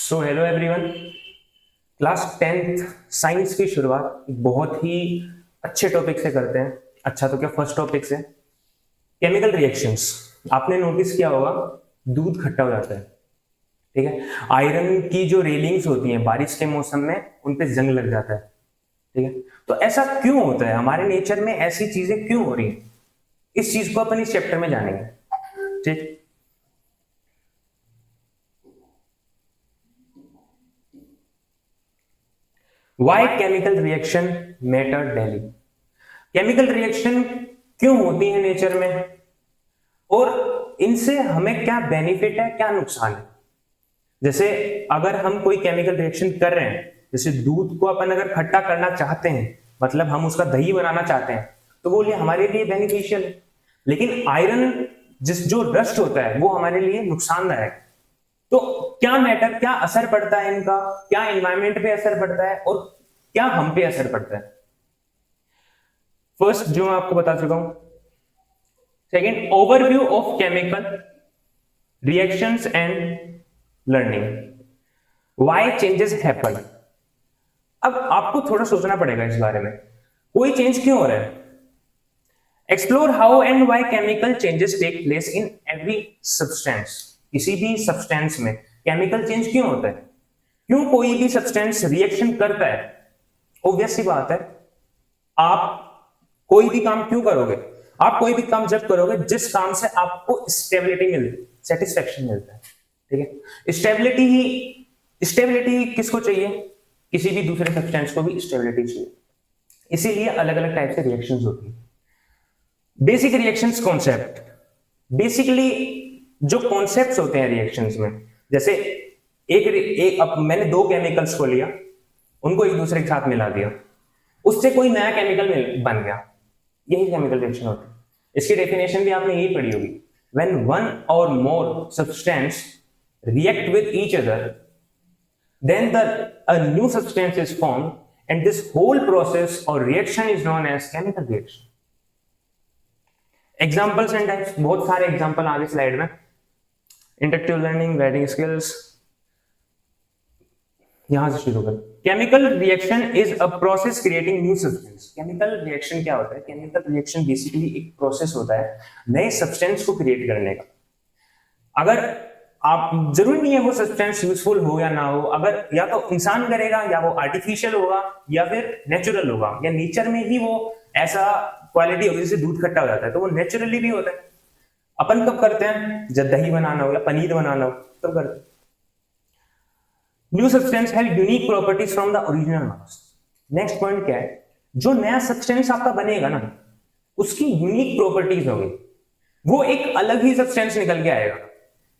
So hello everyone. Class tenth science की शुरुआत एक बहुत ही अच्छे टॉपिक से करते हैं। अच्छा तो क्या, फर्स्ट टॉपिक से केमिकल रिएक्शंस। आपने नोटिस किया होगा दूध खट्टा हो जाता है, ठीक है। आयरन की जो रेलिंग्स होती हैं बारिश के मौसम में उन पे जंग लग जाता है, ठीक है। तो ऐसा क्यों होता है, हमारे नेचर में ऐसी चीजें क्यों हो रही हैं, इस चीज को अपन इस चैप्टर में जानेंगे, ठीक। Why chemical reaction matter daily. Chemical reaction क्यों होती है नेचर में और इनसे हमें क्या बेनिफिट है, क्या नुकसान है। जैसे अगर हम कोई केमिकल रिएक्शन कर रहे हैं, जैसे दूध को अपन अगर खट्टा करना चाहते हैं, मतलब हम उसका दही बनाना चाहते हैं, तो वो हमारे लिए बेनिफिशियल है। लेकिन आयरन जो रस्ट होता है वो हमारे लिए नुकसानदायक है। तो क्या मैटर, क्या असर पड़ता है इनका, क्या एनवायरमेंट पे असर पड़ता है और क्या हम पे असर पड़ता है। फर्स्ट जो मैं आपको बता चुका हूं। Second, overview of chemical reactions and learning. Why changes happen. अब आपको थोड़ा सोचना पड़ेगा इस बारे में, कोई चेंज क्यों हो रहा है। Explore how and why chemical changes take place in every substance. किसी भी सब्सटेंस में केमिकल चेंज क्यों होता है, क्यों कोई भी सब्सटेंस रिएक्शन करता है। ऑब्वियस सी बात है, आप कोई भी काम क्यों करोगे, आप कोई भी काम जब करोगे जिस काम से आपको स्टेबिलिटी मिलती, सेटिस्फेक्शन मिलता है, ठीक है। स्टेबिलिटी किसको चाहिए, किसी भी दूसरे सब्सटेंस को भी स्टेबिलिटी चाहिए, इसीलिए अलग अलग टाइप से रिएक्शंस होती है। बेसिक रिएक्शंस कॉन्सेप्ट, बेसिकली जो कॉन्सेप्ट्स होते हैं रिएक्शंस में, जैसे अब मैंने दो केमिकल्स को लिया, उनको एक दूसरे के साथ मिला दिया, उससे कोई नया केमिकल बन गया, यही केमिकल रिएक्शन होती है। इसकी डेफिनेशन भी आपने यही पढ़ी होगी। व्हेन वन और more substance react with each other, then a new substance is formed and this whole process or reaction is known as chemical reaction. Examples and types, बहुत सारे एग्जाम्पल आगे स्लाइड में। इंडक्टिव लर्निंग, राइटिंग स्किल्स, यहां से शुरू करें। Chemical reaction is a process creating new substance. Chemical reaction क्या होता है, केमिकल रिएक्शन बेसिकली एक प्रोसेस होता है नए सब्सटेंस को क्रिएट करने का। अगर आप, जरूरी नहीं है वो सब्सटेंस यूजफुल हो या ना हो, अगर या तो इंसान करेगा या वो आर्टिफिशियल होगा या फिर नेचुरल होगा, या नेचर में ही वो ऐसा क्वालिटी होगी, जैसे दूध खट्टा हो जाता है तो वो नेचुरली भी होता है। अपन कब करते हैं, जब दही बनाना हो या पनीर बनाना हो तब करते हैं। New substance have unique properties from the original mass. Next point क्या है, जो नया सब्सटेंस आपका बनेगा ना, उसकी यूनिक प्रॉपर्टीज होगी, वो एक अलग ही सब्सटेंस निकल के आएगा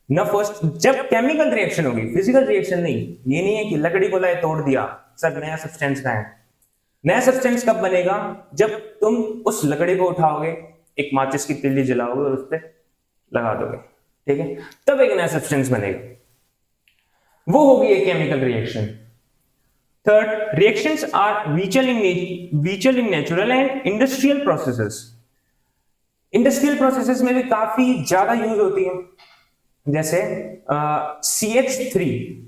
ना। फर्स्ट जब केमिकल रिएक्शन होगी, फिजिकल रिएक्शन नहीं, ये नहीं है कि लकड़ी को लाए तोड़ दिया सर नया सब्सटेंस का है। नया सब्सटेंस कब बनेगा, जब तुम उस लकड़ी को उठाओगे, एक माचिस की तिल्ली जलाओगे और उस पर लगा दोगे, ठीक है, तब एक नया सब्सटेंस बनेगा, वो होगी एक chemical reaction. Third, reactions are vital in natural and industrial processes. Industrial processes में भी काफी ज्यादा यूज होती है, जैसे CH3,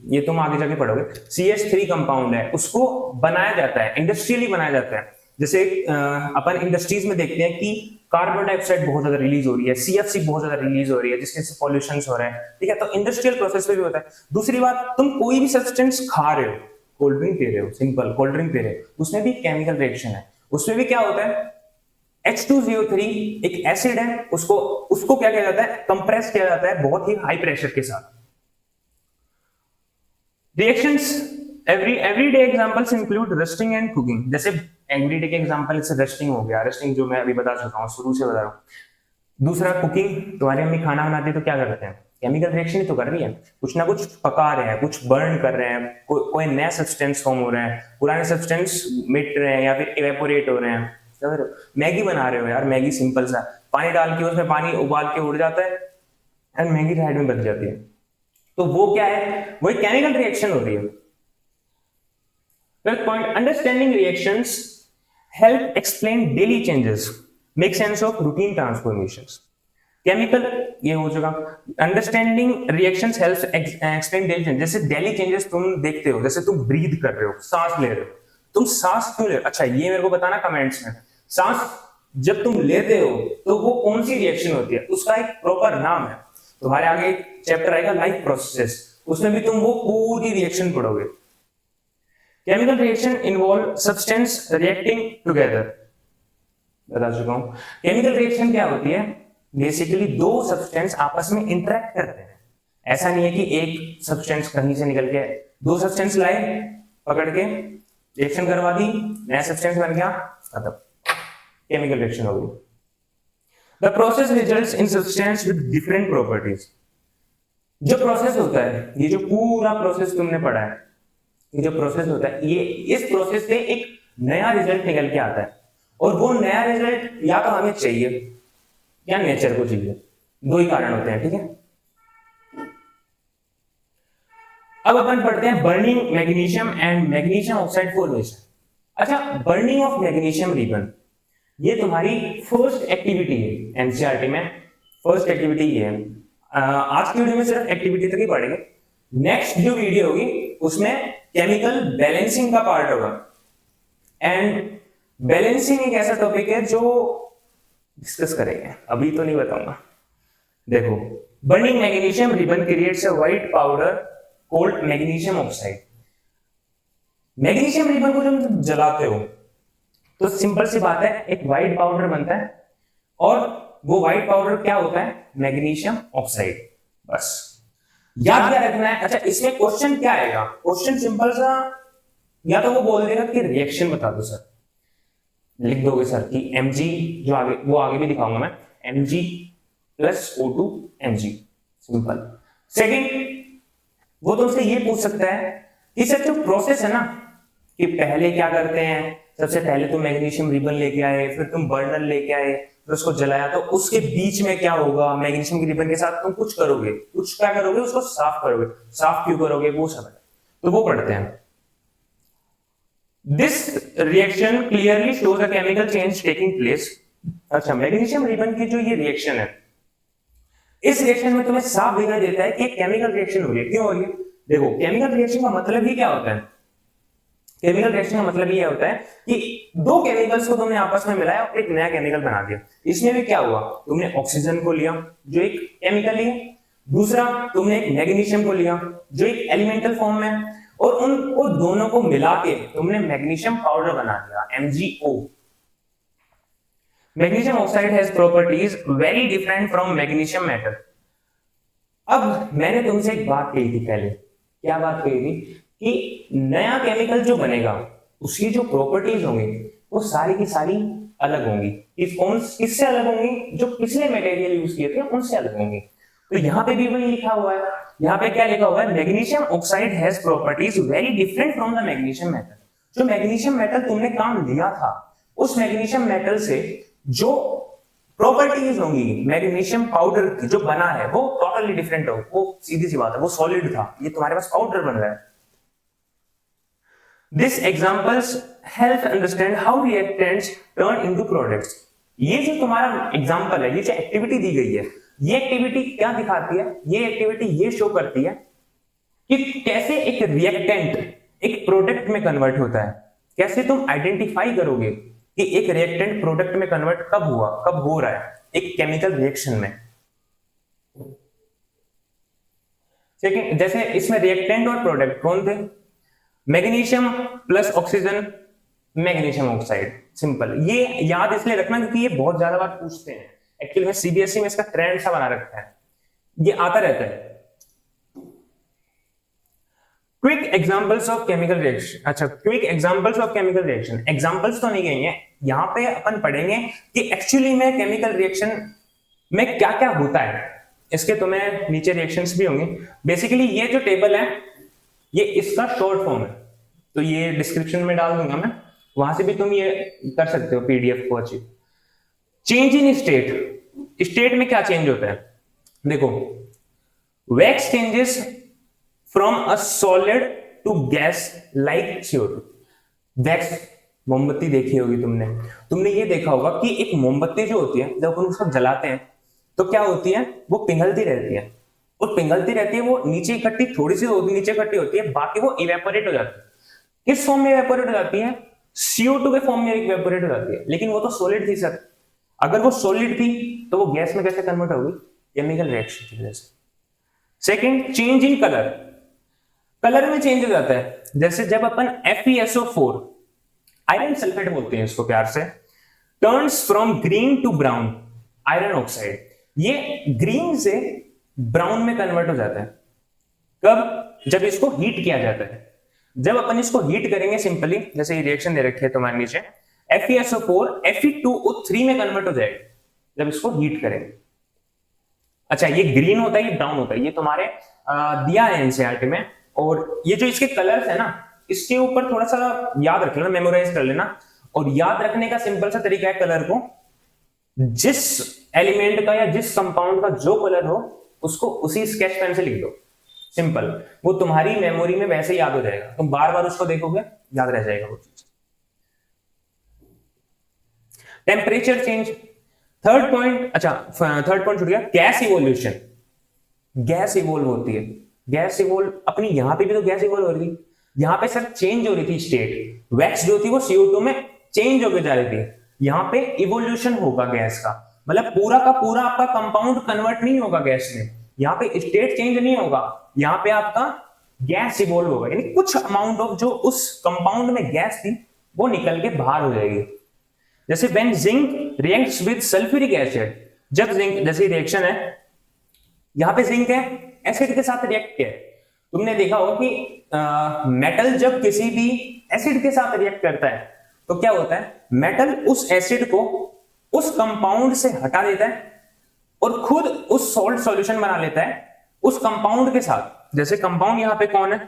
ये तुम आगे जाके पढ़ोगे। CH3 कंपाउंड है, उसको बनाया जाता है, इंडस्ट्रियली बनाया जाता है। जैसे अपन इंडस्ट्रीज में देखते हैं कि कार्बन डाइऑक्साइड बहुत ज्यादा रिलीज हो रही है, CFC बहुत ज्यादा रिलीज हो रही है, जिसके से पॉल्यूशन हो रहा है, ठीक है। तो इंडस्ट्रियल प्रोसेस में भी होता है। दूसरी बात, तुम कोई भी सब्सटेंस खा रहे हो, कोल्ड ड्रिंक पी रहे हो, सिंपल कोल्ड ड्रिंक पी रहे हो, उसमें भी केमिकल रिएक्शन है। उसमें भी क्या होता है, H2CO3 एक एसिड है, उसको क्या किया जाता है, कंप्रेस किया जाता है बहुत ही हाई प्रेशर के साथ। Reactions everyday examples include rusting and cooking. जैसे एवरीडे के एग्जांपल जैसे रस्टिंग हो गया, रस्टिंग जो मैं अभी बता चुका हूं, शुरू से बता रहा हूं। दूसरा कुकिंग, तुम्हारी मम्मी खाना बनाती है तो क्या करते हैं, केमिकल रिएक्शन ही तो कर रही है, कुछ ना कुछ पका रहे हैं, कुछ बर्न कर रहे हैं, कोई नया सब्सटेंस फॉर्म हो रहा है, पुराने सब्सटेंस मिट रहे हैं या फिर इवेपोरेट हो रहे हैं। मैगी बना रहे हो यार, मैगी सिंपल सा पानी डाल के उसमें पानी उबाल के उड़ जाता है और मैगी साइड में बच जाती है, तो वो क्या है, वो एक केमिकल रिएक्शन हो रही है। Third point, understanding reactions help explain daily changes, make sense of routine transformations. Chemical ये हो चुका। Understanding reactions helps explain daily changes. जैसे डेली चेंजेस तुम देखते हो, जैसे तुम ब्रीथ कर रहे हो, सांस ले रहे हो, तुम सांस क्यों ले रहे हो, अच्छा ये मेरे को बताना कमेंट्स में। सांस जब तुम लेते हो तो वो कौन सी रिएक्शन होती है, उसका एक प्रॉपर नाम है। तुम्हारे आगे एक चैप्टर आएगा लाइफ प्रोसेस, उसमें भी तुम वो पूरी रिएक्शन पढ़ोगे। Chemical reaction involve substance reacting together, बता चुका हूं। केमिकल रिएक्शन क्या होती है, बेसिकली दो सब्सटेंस आपस में इंटरेक्ट करते हैं। ऐसा नहीं है कि एक सब्सटेंस कहीं से निकल के, दो सब्सटेंस लाए पकड़ के रिएक्शन करवा दी, नया सब्सटेंस बन गया, खत्म, केमिकल रिएक्शन हो गई। The process results in substance with different properties. जो प्रोसेस होता है, ये जो पूरा प्रोसेस तुमने पढ़ा है, ये जो प्रोसेस होता है, ये इस प्रोसेस से एक नया रिजल्ट निकल के आता है। और वो नया रिजल्ट या तो हमें चाहिए या नेचर को चाहिए, दो ही कारण होते हैं, ठीक है। अब अपन पढ़ते हैं burning magnesium and magnesium oxide formation. अच्छा, बर्निंग ऑफ मैग्नीशियम रिबन, ये तुम्हारी फर्स्ट एक्टिविटी है एनसीईआरटी में, फर्स्ट एक्टिविटी ये है। आज की वीडियो में सिर्फ एक्टिविटी तक ही पढ़ेंगे। नेक्स्ट जो वीडियो होगी उसमें केमिकल बैलेंसिंग का पार्ट होगा। एंड बैलेंसिंग एक ऐसा टॉपिक है जो डिस्कस करेंगे, अभी तो नहीं बताऊंगा। देखो, burning magnesium ribbon creates a white powder called magnesium oxide. Magnesium ribbon को जब जलाते हो तो सिंपल सी बात है, एक व्हाइट पाउडर बनता है, और वो व्हाइट पाउडर क्या होता है, मैग्नीशियम ऑक्साइड। बस याद क्या रखना है। अच्छा, इसमें क्वेश्चन क्या आएगा, क्वेश्चन सिंपल सा, या तो वो बोल देगा कि रिएक्शन बता दो सर, लिख दोगे सर कि Mg, जो आगे वो आगे भी दिखाऊंगा मैं, Mg plus O2 Mg, simple. Second, वो तुमसे ये पूछ सकता है कि सर जो प्रोसेस है ना, कि पहले क्या करते हैं, सबसे पहले तुम मैग्नीशियम रिबन लेके आए, फिर तुम बर्नर लेके आए, फिर उसको जलाया, तो उसके बीच में क्या होगा, मैग्नीशियम की रिबन के साथ तुम कुछ करोगे, कुछ क्या करोगे, उसको साफ करोगे, साफ क्यों करोगे, वो सब है, तो वो पढ़ते हैं। This reaction clearly shows a chemical change taking place। अच्छा, मैग्नीशियम रिबन की जो ये रिएक्शन है, इस रिएक्शन में तुम्हें साफ दिखाई देता है कि केमिकल रिएक्शन हो रही है। क्यों हो रही है, देखो, केमिकल रिएक्शन का मतलब ही क्या होता है, केमिकल रिएक्शन का मतलब ये होता है कि दो केमिकल्स को तुमने आपस में मिलाया और एक नया केमिकल बना दिया। इसमें भी क्या हुआ, तुमने ऑक्सीजन को लिया जो एक केमिकल ही है, दूसरा तुमने एक मैग्नीशियम को लिया जो एक एलिमेंटल फॉर्म में है, और उनको दोनों को मिला के तुमने मैग्नीशियम पाउडर बना दिया, MgO। Magnesium oxide has properties very different from magnesium metal. अब मैंने तुमसे एक बात कही थी पहले, क्या बात कही थी, कि नया केमिकल जो बनेगा उसकी जो प्रॉपर्टीज होंगी वो सारी की सारी अलग होंगी। किससे अलग होंगी, जो पिछले मटेरियल यूज किए थे उनसे अलग होंगी। तो यहाँ पे भी वही लिखा हुआ है, यहाँ पे क्या लिखा हुआ है, magnesium oxide has properties very different from the magnesium metal. जो मैग्नीशियम मेटल तुमने काम लिया था, उस मैग्नीशियम मेटल से जो प्रॉपर्टीज होंगी मैग्नीशियम पाउडर की जो बना है वो टोटली डिफरेंट हो। वो सीधी सी बात है, वो सॉलिड था, ये तुम्हारे पास पाउडर बन रहा है। This examples help understand how reactants turn into products। ये जो तुम्हारा एग्जांपल है, ये जो एक्टिविटी दी गई है, ये एक्टिविटी क्या दिखाती है, ये एक्टिविटी ये शो करती है कि कैसे एक रिएक्टेंट एक प्रोडक्ट में कन्वर्ट होता है। कैसे तुम आइडेंटिफाई करोगे कि एक रिएक्टेंट प्रोडक्ट में कन्वर्ट कब हुआ, कब हो रहा है, एक केमिकल रिएक्शन में। सेकंड, जैसे इसमें रिएक्टेंट और प्रोडक्ट कौन थे, magnesium plus oxygen, magnesium oxide, simple. ये याद इसलिए रखना क्योंकि ये बहुत ज्यादा बार पूछते हैं। एक्चुअली में सीबीएसई में इसका ट्रेंड सा बना रखा है, ये आता रहता है। Quick examples of chemical reaction. अच्छा, quick examples of chemical reaction, examples तो नहीं कहेंगे, यहां पे अपन पढ़ेंगे कि एक्चुअली में केमिकल रिएक्शन में क्या क्या होता है। इसके तुम्हें नीचे रिएक्शंस भी होंगे। बेसिकली ये जो टेबल है ये इसका शॉर्ट फॉर्म है, तो ये डिस्क्रिप्शन में डाल दूंगा मैं, वहां से भी तुम ये कर सकते हो पीडीएफ को achieve. Change in state, state में क्या चेंज होता है, देखो, wax changes from a solid to gas like CO2। Wax, मोमबत्ती देखी होगी तुमने ये देखा होगा कि एक मोमबत्ती जो होती है जब हम उसको जलाते हैं तो क्या होती है, वो पिघलती रहती है, और पिघलती रहती है, वो नीचे इकट्ठी थोड़ी सी होती, नीचे इकट्ठी होती है, बाकी वो इवेपोरेट हो जाती है। किस फॉर्म में इवेपोरेट हो जाती है? CO2 के फॉर्म में इवेपोरेट हो जाती है। लेकिन वो तो सॉलिड थी सर, अगर वो सॉलिड थी तो वो गैस में कैसे कन्वर्ट होगी? केमिकल रिएक्शन की वजह से। Second, change in colour, colour में चेंज हो जाता है। जैसे जब अपन FeSO4, आयरन सल्फेट बोलते हैं इसको प्यार से, turns from green to brown, iron oxide, ये ग्रीन से ब्राउन में कन्वर्ट हो जाता है। कब? जब इसको हीट किया जाता है। जब अपन इसको हीट करेंगे सिंपली, जैसे ये रिएक्शन दे रखी है तुम्हारे नीचे, FeSO4 Fe2O3 में कन्वर्ट हो जाएगा जब इसको हीट करेंगे। अच्छा, ये ग्रीन होता है, ये ब्राउन होता है, ये तुम्हारे दिया है एनसीईआरटी में। और ये जो इसके कलर्स है ना, इसके ऊपर थोड़ा सा याद रख लेना, मेमोराइज कर लेना। और याद रखने का सिंपल सा तरीका है, कलर को जिस एलिमेंट का या जिस कंपाउंड का जो कलर हो उसको उसी स्केच पेन से लिख दो, सिंपल। वो तुम्हारी मेमोरी में वैसे याद हो जाएगा, तुम बार बार उसको देखोगे, याद रह जाएगा वो चीज। Temperature change, third point. अच्छा, थर्ड पॉइंट छूट गया, गैस इवोल्यूशन। गैस इवोल्व होती है, गैस इवोल्व, अपनी यहां पे भी तो गैस इवोल्व हो रही थी, यहां पे सर चेंज हो रही थी स्टेट, वैक्स जो थी वो CO2 में चेंज होकर जा रही थी। यहां पे इवोल्यूशन होगा गैस का, मतलब पूरा का पूरा आपका कंपाउंड कन्वर्ट नहीं होगा गैस में, यहाँ पे स्टेट चेंज नहीं होगा, यहाँ पे आपका गैस इवोल्व होगा, यानी कुछ अमाउंट ऑफ जो उस कंपाउंड में गैस थी वो निकल के बाहर हो जाएगी। जैसे when zinc reacts with sulphuric acid, जब जिंक, जैसे रिएक्शन है, यहां पे जिंक है, एसिड के साथ रिएक्ट किया है। तुमने देखा होगा कि मेटल जब किसी भी एसिड के साथ रिएक्ट करता है तो क्या होता है, मेटल उस एसिड को उस कंपाउंड से हटा देता है और खुद उस सॉल्ट सॉल्यूशन बना लेता है उस कंपाउंड के साथ। जैसे कंपाउंड यहाँ पे कौन है,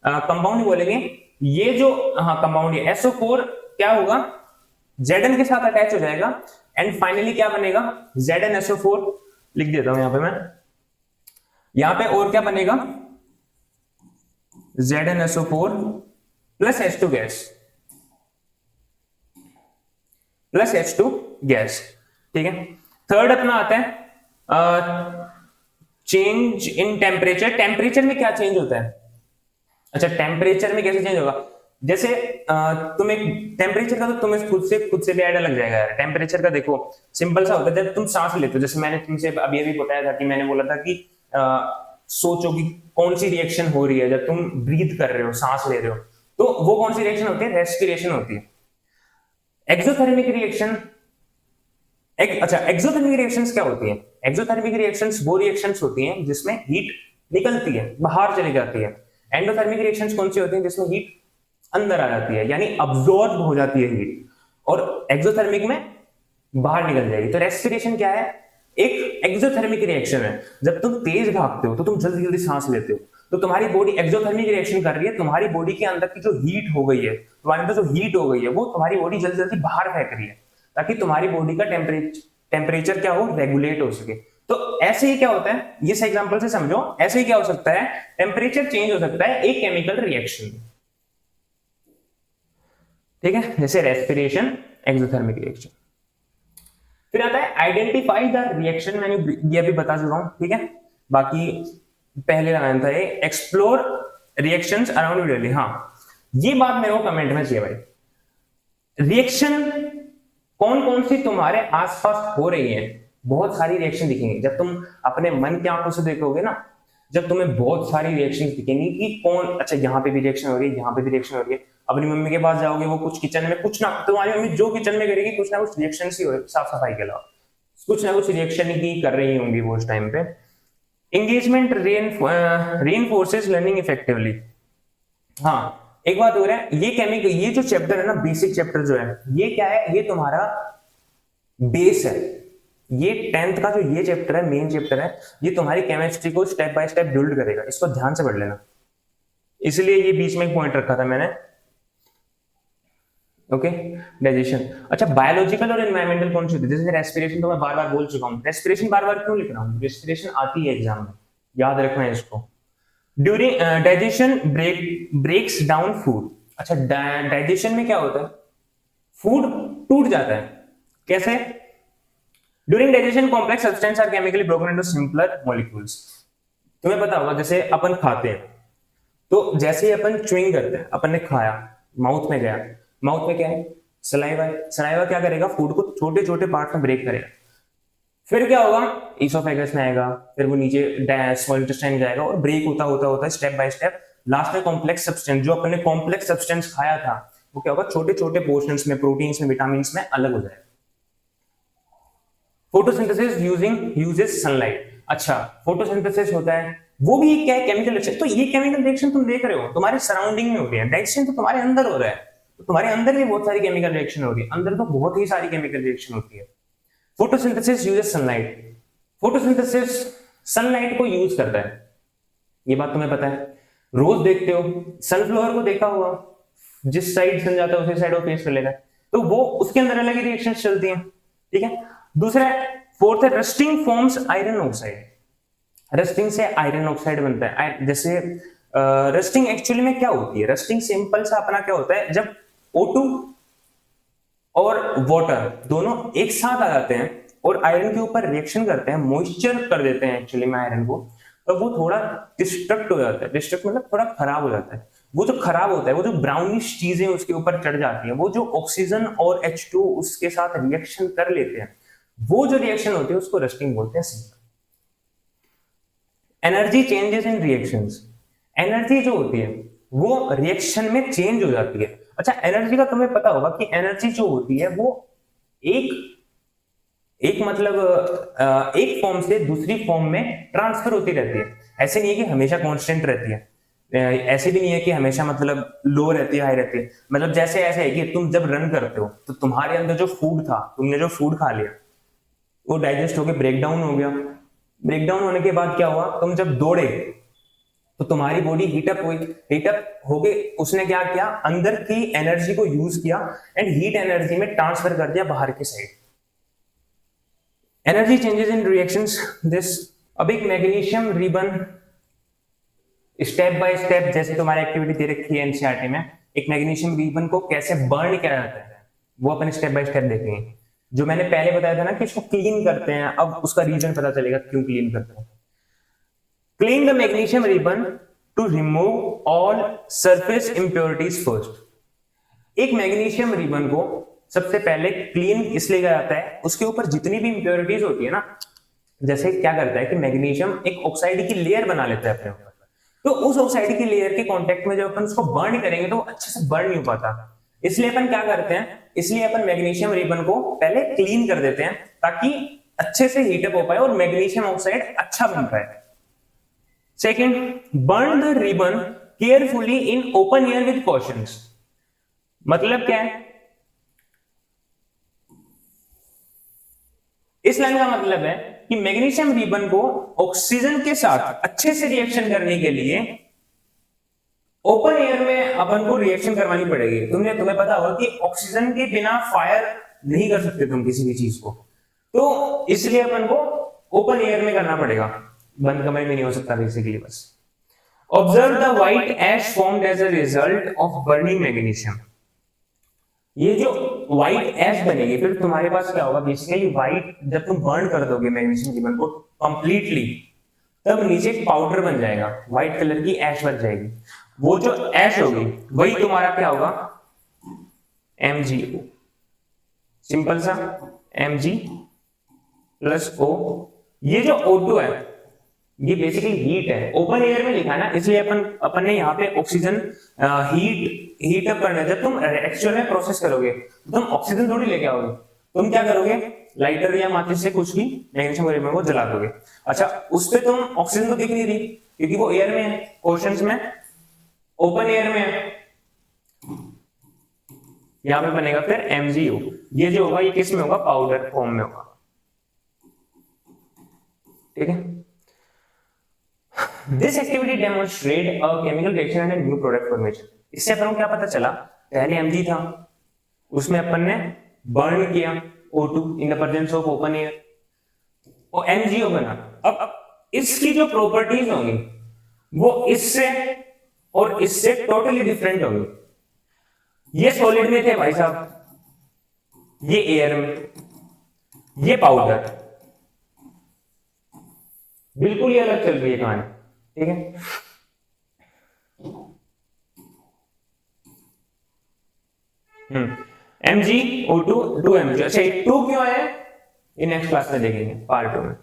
कंपाउंड बोलेंगे, ये जो कंपाउंड है SO4 क्या होगा, Zn के साथ अटैच हो जाएगा, एंड फाइनली क्या बनेगा, ZnSO4 लिख देता हूं यहां पे मैं, यहां पे और क्या बनेगा, ZnSO4 plus H2 gas, plus H2 gas, ठीक है। थर्ड अपना आता है चेंज इन टेम्परेचर। टेम्परेचर में क्या चेंज होता है? अच्छा, टेम्परेचर में कैसे चेंज होगा, जैसे तुम एक टेम्परेचर का तो तुम्हें खुद से भी आइडिया लग जाएगा यार। टेम्परेचर का देखो सिंपल सा होता है, जब तुम सांस लेते हो, जैसे मैंने तुमसे अभी अभी बताया था कि मैंने बोला था कि सोचो कि कौन सी रिएक्शन हो रही है जब तुम ब्रीथ कर रहे हो, सांस ले रहे हो, तो वो कौन सी रिएक्शन होती है, रेस्पिरेशन होती है। एक्सोथर्मिक रिएक्शन, अच्छा एक्सोथर्मिक रिएक्शंस क्या होती है? एक्सोथर्मिक रिएक्शंस वो रिएक्शंस होती हैं जिसमें हीट निकलती है, बाहर चली जाती है। एंडोथर्मिक रिएक्शंस कौन सी होती हैं? जिसमें हीट अंदर आ जाती है, यानी अब्सॉर्ब हो जाती है हीट, और एक्सोथर्मिक में बाहर निकल जाएगी। तो रेस्पिरेशन क्या है? एक एक्सोथर्मिक रिएक्शन है। जब तुम तेज भागते हो तो तुम जल्दी जल्दी सांस लेते हो, तो तुम्हारी बॉडी एक्सोथर्मिक रिएक्शन कर रही है, तुम्हारी बॉडी के अंदर की जो हीट हो गई है, तुम्हारे अंदर जो हीट हो गई है वो तुम्हारी बॉडी जल्दी जल्दी बाहर फेंक रही है, ताकि तुम्हारी बॉडी का टेम्परेचर क्या हो, रेगुलेट हो सके। तो ऐसे ही क्या होता है, इस एग्जांपल से समझो, ऐसे ही क्या हो सकता है, टेम्परेचर चेंज हो सकता है एक केमिकल रिएक्शन, ठीक है, जैसे रेस्पिरेशन, एक्सोथर्मिक रिएक्शन। फिर आता है आइडेंटिफाई द रिएक्शन, मैंने ये भी बता चुका हूं, ठीक है, बाकी पहले लगाना था ये, एक्सप्लोर रिएक्शंस अराउंड यू। हाँ, ये बात मेरे को कमेंट में चाहिए भाई, रिएक्शन कौन कौन सी तुम्हारे आसपास हो रही है। बहुत सारी रिएक्शन दिखेंगी जब तुम अपने मन की आंखों से देखोगे ना, जब तुम्हें बहुत सारी रिएक्शन दिखेंगी कि कौन, अच्छा यहाँ पे भी रिएक्शन हो रही है, यहाँ पे भी रिएक्शन हो रही है। अपनी मम्मी के पास जाओगे, वो कुछ किचन में कुछ ना, तुम्हारी मम्मी जो किचन में करेगी कुछ ना कुछ रिएक्शन ही हो, साफ सफाई के अलावा कुछ ना कुछ रिएक्शन ही कर रही होंगी वो उस टाइम पे। Engagement reinforces learning effectively. हाँ, एक बात हो रहा है, ये केमिकल, ये जो चैप्टर है ना, बेसिक चैप्टर जो है, ये क्या है, ये तुम्हारा बेस है। ये 10th का जो ये चैप्टर है, मेन चैप्टर है, ये तुम्हारी केमिस्ट्री को स्टेप बाय स्टेप बिल्ड करेगा, इसको ध्यान से पढ़ लेना, इसलिए ये बीच में एक पॉइंट रखा था मैंने। Okay, digestion. अच्छा, बायोलॉजिकल और एनवायरमेंटल कौन सी होती है? जैसे रेस्पिरेशन तो मैं बार बार बोल चुका हूं, रेस्पिरेशन बार बार क्यों लिख रहा हूं, रेस्पिरेशन आती है एग्जाम में, याद रखना है इसको। During digestion breaks down food. अच्छा, डाइजेशन में क्या होता है, फूड टूट जाता है, कैसे? During digestion complex substance are chemically broken into simpler molecules. तुम्हें पता होगा जैसे अपन खाते हैं, तो जैसे ही अपन च्युइंग करते हैं, अपन ने खाया, माउथ में गया, माउथ में क्या है, सलाइवा है। सलाइवा क्या करेगा, फूड को छोटे छोटे पार्ट में ब्रेक करेगा, फिर क्या होगा, ईसोफेगस में आएगा, फिर वो नीचे स्मॉल इंटेस्टाइन जाएगा और ब्रेक होता होता होता स्टेप बाय स्टेप लास्ट में कॉम्प्लेक्स सब्सटेंस, जो अपन ने कॉम्प्लेक्स सब्सटेंस खाया था, वो क्या होगा, छोटे छोटे पोर्शंस में, प्रोटीन्स में, विटामिन्स में अलग हो जाएगा। Photosynthesis uses sunlight. अच्छा, फोटोसिंथेसिस होता है, वो भी क्या है, केमिकल रिएक्शन। तो ये केमिकल रिएक्शन तुम देख रहे हो तुम्हारे सराउंडिंग में हो रही है, डाइजेशन तो तुम्हारे अंदर हो रहा है, तो तुम्हारे अंदर भी बहुत सारी केमिकल रिएक्शन हो रही है, अंदर तो बहुत ही सारी केमिकल रिएक्शन होती है। Photosynthesis uses sunlight. Photosynthesis sunlight को यूज करता है, ये बात तुम्हें पता है। रोज देखते हो, सनफ्लावर को देखा होगा, जिस साइड सन जाता है उसी साइड वो फेस कर लेगा, तो वो उसके अंदर अलग ही रिएक्शन चलती हैं, ठीक है। दूसरा फोर्थ है rusting forms iron oxide. Rusting से आयरन ऑक्साइड बनता है। जैसे रस्टिंग एक्चुअली में क्या होती है, रस्टिंग सिंपल सा अपना क्या होता है, जब O2 और वाटर दोनों एक साथ आ जाते हैं और आयरन के ऊपर रिएक्शन करते हैं, मॉइस्चर कर देते हैं एक्चुअली में आयरन को, तो वो थोड़ा डिस्ट्रक्ट हो जाता है। डिस्ट्रक्ट मतलब थोड़ा खराब हो जाता है। वो जो खराब होता है, वो जो ब्राउनिश चीजें उसके ऊपर चढ़ जाती हैं, वो जो ऑक्सीजन और H2 उसके साथ रिएक्शन कर लेते हैं, वो जो रिएक्शन होती है उसको रस्टिंग बोलते हैं। Energy changes in reactions. Energy जो होती है वो रिएक्शन में चेंज हो जाती है। अच्छा, एनर्जी का तुम्हें पता होगा कि एनर्जी जो होती है वो एक मतलब एक फॉर्म से दूसरी फॉर्म में ट्रांसफर होती रहती है। ऐसे नहीं है कि हमेशा कांस्टेंट रहती है, ऐसे भी नहीं है कि हमेशा मतलब लो रहती है, हाई रहती है। मतलब जैसे ऐसे है कि तुम जब रन करते हो तो तुम्हारे अंदर जो फूड था, तुमने जो फूड खा लिया, वो डाइजेस्ट होकर ब्रेक डाउन हो गया। ब्रेक डाउन होने के बाद क्या हुआ, तुम जब दौड़े तो तुम्हारी बॉडी हीटअप हुई। हीटअप होके उसने क्या किया, अंदर की एनर्जी को यूज किया एंड हीट एनर्जी में ट्रांसफर कर दिया बाहर की side. Energy changes in reactions this. अब एक magnesium ribbon step by step, जैसे तुम्हारी एक्टिविटी दे रखी है एनसीईआरटी में, एक मैग्नीशियम रिबन को कैसे बर्न किया जाता है वो अपन स्टेप बाय स्टेप देखेंगे। जो मैंने पहले बताया था ना कि इसको क्लीन करते हैं, अब उसका रीजन पता चलेगा क्यों क्लीन करते हैं। Clean the magnesium ribbon to remove all surface impurities first. एक मैग्नीशियम रिबन को सबसे पहले क्लीन इसलिए किया जाता है, उसके ऊपर जितनी भी इंप्योरिटीज होती है ना, जैसे क्या करता है कि मैग्नीशियम एक ऑक्साइड की लेयर बना लेता है अपने ऊपर, तो उस ऑक्साइड की लेयर के कांटेक्ट में जब अपन उसको बर्न करेंगे तो अच्छे से बर्न नहीं हो पाता। इसलिए अपन क्या करते हैं, इसलिए अपन मैग्नीशियम रिबन को पहले क्लीन कर देते हैं ताकि अच्छे से हीटअप हो पाए और मैग्नीशियम ऑक्साइड अच्छा बन पाए। Second, burn the ribbon carefully in open air with cautions. मतलब क्या है, इस लाइन का मतलब है कि मैग्नीशियम रिबन को ऑक्सीजन के साथ अच्छे से रिएक्शन करने के लिए ओपन एयर में अपन को रिएक्शन करवानी पड़ेगी। तुम्हें पता होगा कि ऑक्सीजन के बिना फायर नहीं कर सकते तुम किसी भी चीज को, तो इसलिए अपन को ओपन एयर में करना पड़ेगा, बंद कमरे में नहीं हो सकता बेसिकली। बस observe the white ash formed as a result of burning magnesium. ये जो व्हाइट ऐश बनेगी, फिर तुम्हारे पास क्या होगा, बेसिकली व्हाइट जब तुम बर्न कर दोगे मैग्नीशियम रिबन को कंप्लीटली, तब नीचे एक पाउडर बन जाएगा, व्हाइट कलर की ऐश बन जाएगी। वो जो ऐश होगी वही तुम्हारा क्या होगा, MgO। सिंपल सा Mg+O। ये जो O2 है ये बेसिकली हीट है, ओपन एयर में लिखा है ना, इसलिए अपन ने यहाँ पे ऑक्सीजन हीट अप करना है। जब तुम एक्चुअल में प्रोसेस करोगे तुम ऑक्सीजन थोड़ी लेके आओगे, तुम क्या करोगे, लाइटर या माचिस से कुछ भी मैग्नीशियम रिबन को जला दोगे। अच्छा, उस पे तुम ऑक्सीजन तो दिख नहीं रही क्योंकि वो एयर में है, क्वेश्चंस में ओपन एयर में है। यहां पे बनेगा फिर MgO। ये जो होगा ये किस में होगा, पाउडर फॉर्म में होगा, ठीक है। This activity demonstrate a chemical reaction and new product formation. इससे अपन को क्या पता चला, पहले Mg था, उसमें अपन ने बर्न किया O2 in the presence of open air और MgO बना। अब इसकी जो प्रॉपर्टीज होंगी वो इससे और इससे टोटली डिफरेंट होंगी। ये सॉलिड में थे भाई साहब, ये एयर में, ये पाउडर, बिल्कुल ही अलग चल रही है कहानी, ठीक है। MgO2 2Mg, अच्छा ये 2 क्यों है ये नेक्स्ट क्लास में देखेंगे पार्ट 2 में।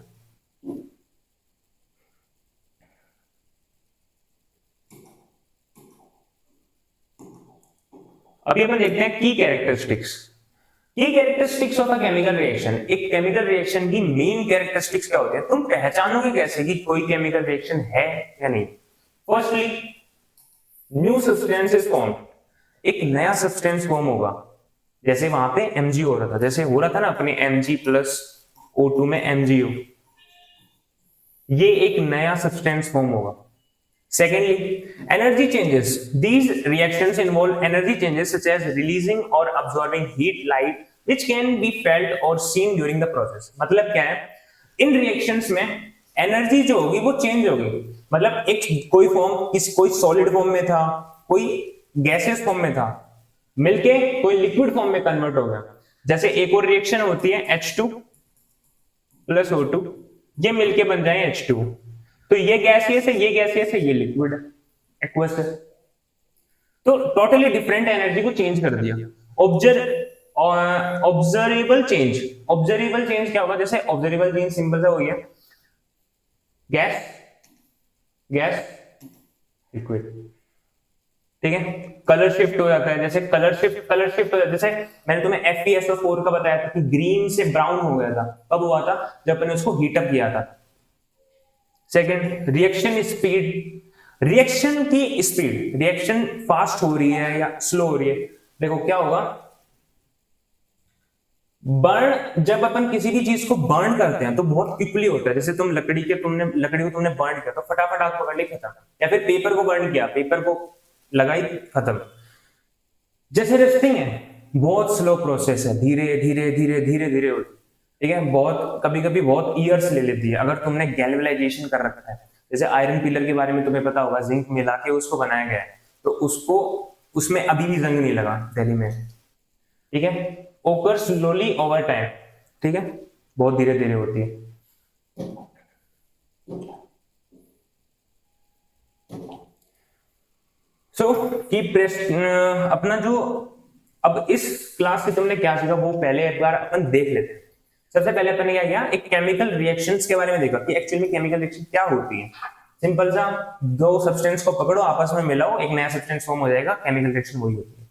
अभी अपन देखते हैं की कैरेक्टरिस्टिक्स। की characteristics of a chemical reaction. एक केमिकल रिएक्शन की मेन कैरेक्टरिस्टिक्स क्या होती है, तुम पहचानोगे कैसे कि कोई केमिकल रिएक्शन है या नहीं। Firstly new substance is form, एक नया सब्सटेंस फॉर्म होगा। जैसे वहां पे Mg हो रहा था, जैसे हो रहा था ना अपने Mg+O2 में MgO, ये एक नया सब्सटेंस फॉर्म होगा। Secondly, energy changes. These reactions involve energy changes such as releasing or absorbing heat, light, which can be felt or seen during the process. मतलब क्या है, इन रिएक्शंस में एनर्जी जो होगी वो चेंज होगी। मतलब एक कोई फॉर्म कोई सॉलिड फॉर्म में था, कोई गैसेस फॉर्म में था, मिलके कोई लिक्विड फॉर्म में कन्वर्ट हो गया। जैसे एक और रिएक्शन होती है H2 प्लस O2, ये मिलके बन जाए H2, तो ये गैसियस है, ये गैसियस है, ये लिक्विड है, एक्वस है। तो टोटली डिफरेंट एनर्जी को चेंज कर दिया। ऑब्जर्वेबल चेंज, ऑब्जर्वेबल चेंज क्या होगा, जैसे ऑब्जर्वेबल चेंज सिंपल सा हो गया, गैस गैस लिक्विड, ठीक है। कलर शिफ्ट हो जाता है, जैसे कलर शिफ्ट हो जाता है, जैसे मैंने तुम्हें FeSO4 का बताया था कि ग्रीन से ब्राउन हो गया था, कब हुआ था, जब मैंने उसको हीटअप किया था। सेकेंड, रिएक्शन स्पीड, रिएक्शन की स्पीड, रिएक्शन फास्ट हो रही है या स्लो हो रही है। देखो क्या होगा, बर्न, जब अपन किसी भी चीज को बर्न करते हैं तो बहुत क्विकली होता है। जैसे लकड़ी को तुमने बर्न किया तो फटाफट आग पकड़ ली, खत्म। या फिर पेपर को बर्न किया, पेपर को लगाई, खत्म। जैसे रस्टिंग है, बहुत स्लो प्रोसेस है, धीरे धीरे धीरे धीरे धीरे होती है, ठीक है। बहुत कभी कभी बहुत ईयर्स ले लेती है अगर तुमने गैल्वेनाइजेशन कर रखा है। जैसे आयरन पिलर के बारे में तुम्हें पता होगा, जिंक मिला के उसको बनाया गया है, तो उसको उसमें अभी भी जंग नहीं लगा दिल्ली में, ठीक है। ओकर स्लोली ओवर टाइम, ठीक है, बहुत धीरे धीरे होती है। सो कीप अपना जो अब इस क्लास से तुमने क्या सीखा वो पहले एक बार अपन देख लेते हैं। सबसे पहले अपन ने क्या किया, एक केमिकल रिएक्शंस के बारे में देखा कि एक्चुअली केमिकल रिएक्शन क्या होती है। सिंपल सा, दो सब्सटेंस को पकड़ो, आपस में मिलाओ, एक नया सब्सटेंस फॉर्म हो जाएगा, केमिकल रिएक्शन वही होती है।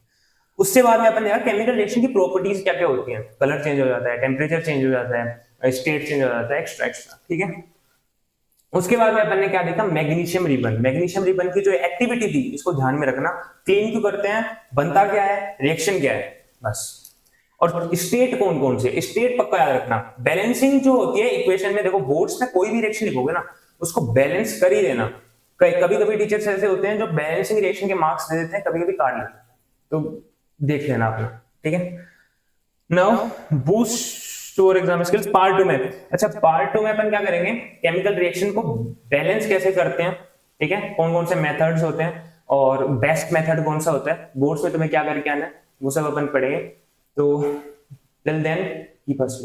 उससे बाद में अपन देखा केमिकल रिएक्शन की प्रॉपर्टीज क्या क्या होती हैं, कलर चेंज हो जाता है, टेम्परेचर चेंज हो जाता है, स्टेट चेंज हो जाता है, एक्स्ट्रा एक्स्ट्रा, ठीक है। उसके बाद में अपन ने क्या देखा, मैग्नीशियम रिबन। मैग्नीशियम रिबन की जो एक्टिविटी थी इसको ध्यान में रखना, क्लीन क्यों करते हैं, बनता क्या है, रिएक्शन क्या है, बस। और स्टेट कौन कौन से, स्टेट पक्का याद रखना। बैलेंसिंग जो होती है इक्वेशन में, देखो बोर्ड्स में कोई भी रिएक्शन लिखोगे ना उसको बैलेंस कर ही देना। कभी कभी टीचर्स ऐसे होते हैं जो बैलेंसिंग रिएक्शन के मार्क्स दे देते हैं, कभी कभी काट लेते हैं, तो देख लेना अपना, ठीक है। Now boost your exam skills part 2 में। अच्छा पार्ट 2 में अपन क्या करेंगे, केमिकल रिएक्शन को बैलेंस कैसे करते हैं, ठीक है, कौन कौन से मेथड्स होते हैं और बेस्ट मेथड कौन सा होता है, बोर्ड्स में तुम्हें क्या करके आना है वो सब अपन पढ़ेंगे। तो टिल देन कीप अस